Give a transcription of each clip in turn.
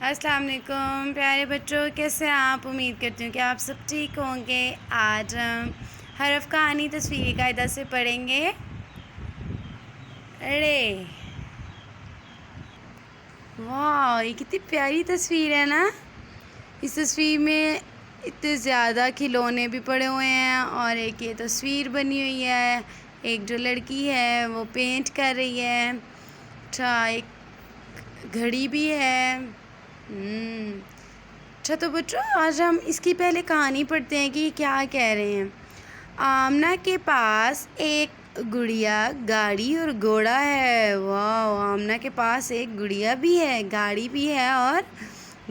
अस्सलाम वालेकुम प्यारे बच्चों, कैसे हैं आप। उम्मीद करती हूँ कि आप सब ठीक होंगे। आज हम हरफ कहानी तस्वीरी कायदा से पढ़ेंगे रे। वाह, ये कितनी प्यारी तस्वीर है ना। इस तस्वीर में इतने ज़्यादा खिलौने भी पड़े हुए हैं और एक ये तस्वीर बनी हुई है। एक जो लड़की है वो पेंट कर रही है। अच्छा, एक घड़ी भी है। अच्छा, तो बच्चों आज हम इसकी पहले कहानी पढ़ते हैं कि ये क्या कह रहे हैं। आमना के पास एक गुड़िया, गाड़ी और घोड़ा है। वाह, आमना के पास एक गुड़िया भी है, गाड़ी भी है और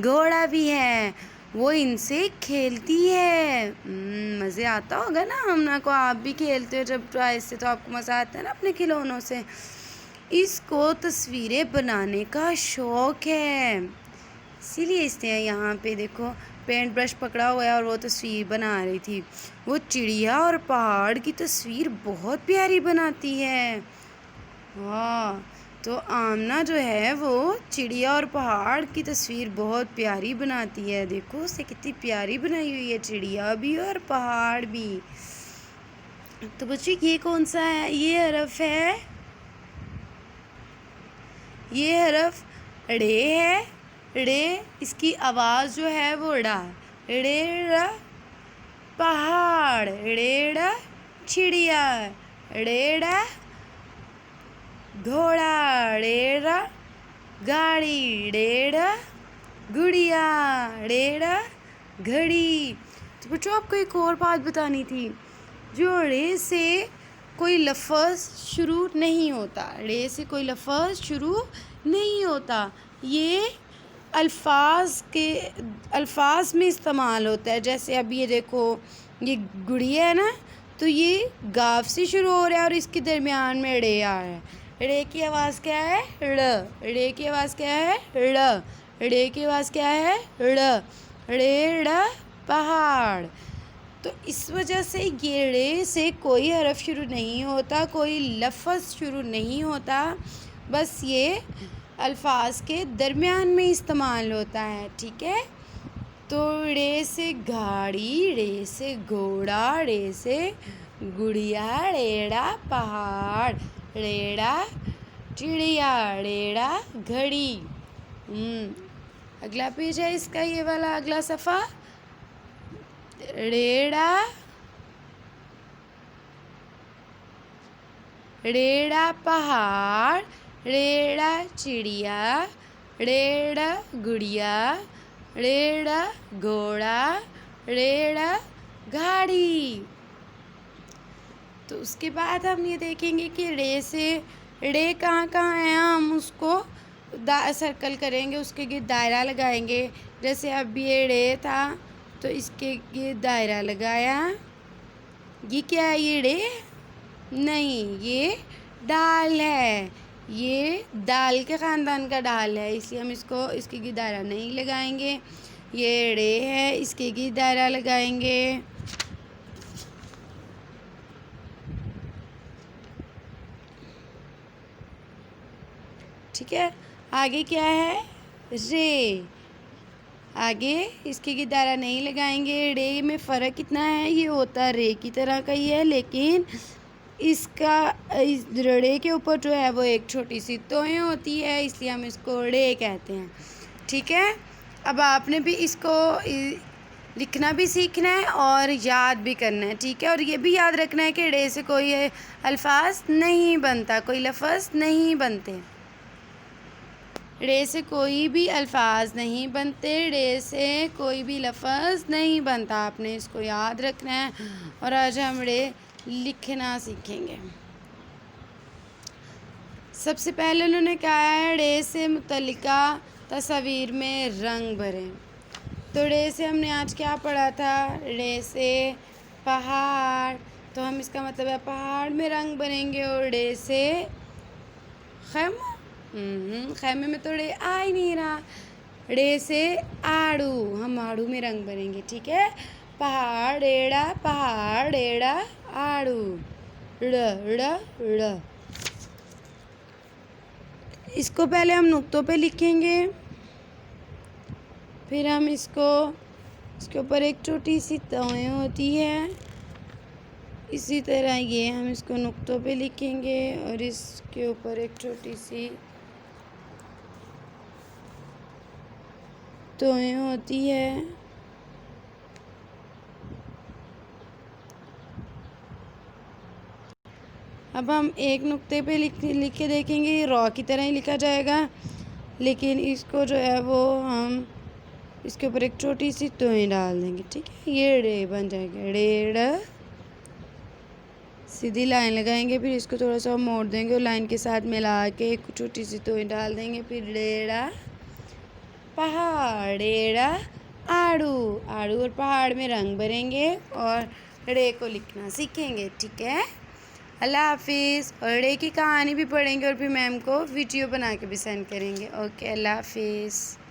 घोड़ा भी है। वो इनसे खेलती है। मज़े आता होगा ना आमना को। आप भी खेलते हो जब ऐसे, तो आपको मज़ा आता है ना अपने खिलौनों से। इसको तस्वीरें बनाने का शौक़ है, इसीलिए इसने यहाँ पे देखो पेंट ब्रश पकड़ा हुआ है और वो तस्वीर बना रही थी। वो चिड़िया और पहाड़ की तस्वीर बहुत प्यारी बनाती है। वाह, तो आमना जो है वो चिड़िया और पहाड़ की तस्वीर बहुत प्यारी बनाती है। देखो उसे कितनी प्यारी बनाई हुई है, चिड़िया भी और पहाड़ भी। तो बच्चे ये कौन सा है? ये हरफ है, ये हरफ ड़े है। ड़े, इसकी आवाज़ जो है वो ड़ा। ड़ेड़ा पहाड़, ड़ेड़ा चिड़िया, ड़ेड़ा घोड़ा, ड़ेड़ा गाड़ी, ड़ेड़ा गुड़िया, ड़ेड़ा घड़ी। तो बच्चों आपको एक और बात बतानी थी। जो ड़े से कोई लफ्ज़ शुरू नहीं होता, ड़े से कोई लफ्ज़ शुरू नहीं होता। ये अल्फाज में इस्तेमाल होता है। जैसे अब ये देखो, ये गुड़िया है ना, तो ये गाफ से शुरू हो रहा है और इसके दरमियान में ड़े आ रहा है। ड़े की आवाज़ क्या है? ड़। ड़े की आवाज़ क्या है? ड़। ड़े की आवाज़ क्या है? ड़। ड़ेड़ा पहाड़। तो इस वजह से ये ड़े से कोई हरफ शुरू नहीं होता, कोई लफ्ज़ शुरू नहीं होता। बस ये अल्फाज के दरमियान में इस्तेमाल होता है, ठीक है। तो ड़े से गाड़ी, ड़े से घोड़ा, ड़े से गुड़िया, ड़ेड़ा पहाड़, ड़ेड़ा चिड़िया, ड़ेड़ा घड़ी। अगला पेज है इसका, ये वाला अगला सफ़ा। ड़ेड़ा पहाड़, ड़ेड़ा चिड़िया, ड़ेड़ा गुड़िया, ड़ेड़ा घोड़ा, ड़ेड़ा गाड़ी। तो उसके बाद हम ये देखेंगे कि ड़े से ड़े कहाँ कहाँ है। हम उसको सर्कल करेंगे, उसके गिर्द दायरा लगाएंगे। जैसे अब ये ड़े था तो इसके गिर्द दायरा लगाया। ये क्या है? ये ड़े नहीं, ये डाल है। ये दाल के ख़ानदान का डाल है, इसलिए हम इसको इसके गिर्द दायरा नहीं लगाएंगे। ये ड़े है, इसके गिर्द दायरा लगाएंगे। ठीक है, आगे क्या है? रे। आगे इसके गिर्द दायरा नहीं लगाएंगे। ड़े में फ़र्क कितना है? ये होता रे की तरह का ही है, लेकिन इसका इस ड़े के ऊपर जो है वो एक छोटी सी तोय होती है, इसलिए हम इसको ड़े कहते हैं। ठीक है, अब आपने भी इसको लिखना भी सीखना है और याद भी करना है, ठीक है। और ये भी याद रखना है कि ड़े से कोई अल्फाज नहीं बनता, कोई लफ्ज़ नहीं बनते। ड़े से कोई भी अल्फाज नहीं बनते, ड़े से कोई भी लफ्ज़ नहीं बनता। आपने इसको याद रखना है। और आज हम ड़े लिखना सीखेंगे। सबसे पहले उन्होंने कहा है ड़े से मुतल्लिका तस्वीर में रंग भरें। तो ड़े से हमने आज क्या पढ़ा था? ड़े से पहाड़, तो हम इसका मतलब है पहाड़ में रंग भरेंगे। और ड़े से खैमा, खैमे में तो ड़े आ ही नहीं रहा। ड़े से आड़ू, हम आड़ू में रंग भरेंगे, ठीक है। पहाड़ ड़ेड़ा, पहाड़ ड़ेड़ा आड़ू, ड़ ड़ ड़। इसको पहले हम नुक्तों पे लिखेंगे। پھر ہم اس کے اوپر ایک چھوٹی سی توئیں ہوتی ہے، اسی طرح یہ ہم اس کو نقطوں پہ لکھیں گے اور اس کے اوپر ایک چھوٹی سی توئیں ہوتی ہے۔ اب ہم ایک نقطے پہ لکھ کے دیکھیں گے، یہ را کی طرح ہی لکھا جائے گا، لیکن اس کو جو ہے وہ ہم اس کے اوپر ایک چھوٹی سی توئیں ڈال دیں گے، ٹھیک ہے؟ یہ ڑ بن جائے گا، ڑ سیدھی لائن لگائیں گے، پھر اس کو تھوڑا سا موڑ دیں گے اور لائن کے ساتھ ملا کے ایک چھوٹی سی توئیں ڈال دیں گے، پھر ڑ پہاڑ، ڑ آڑو، آڑو اور پہاڑ میں رنگ بھریں گے اور ڑ کو لکھنا سیکھیں گے، ٹھیک ہے؟ اللہ حافظ۔ اور ڑ کی کہانی بھی پڑھیں گے اور پھر میم کو ویڈیو بنا کے بھی سینڈ کریں گے۔ اوکے، اللہ حافظ۔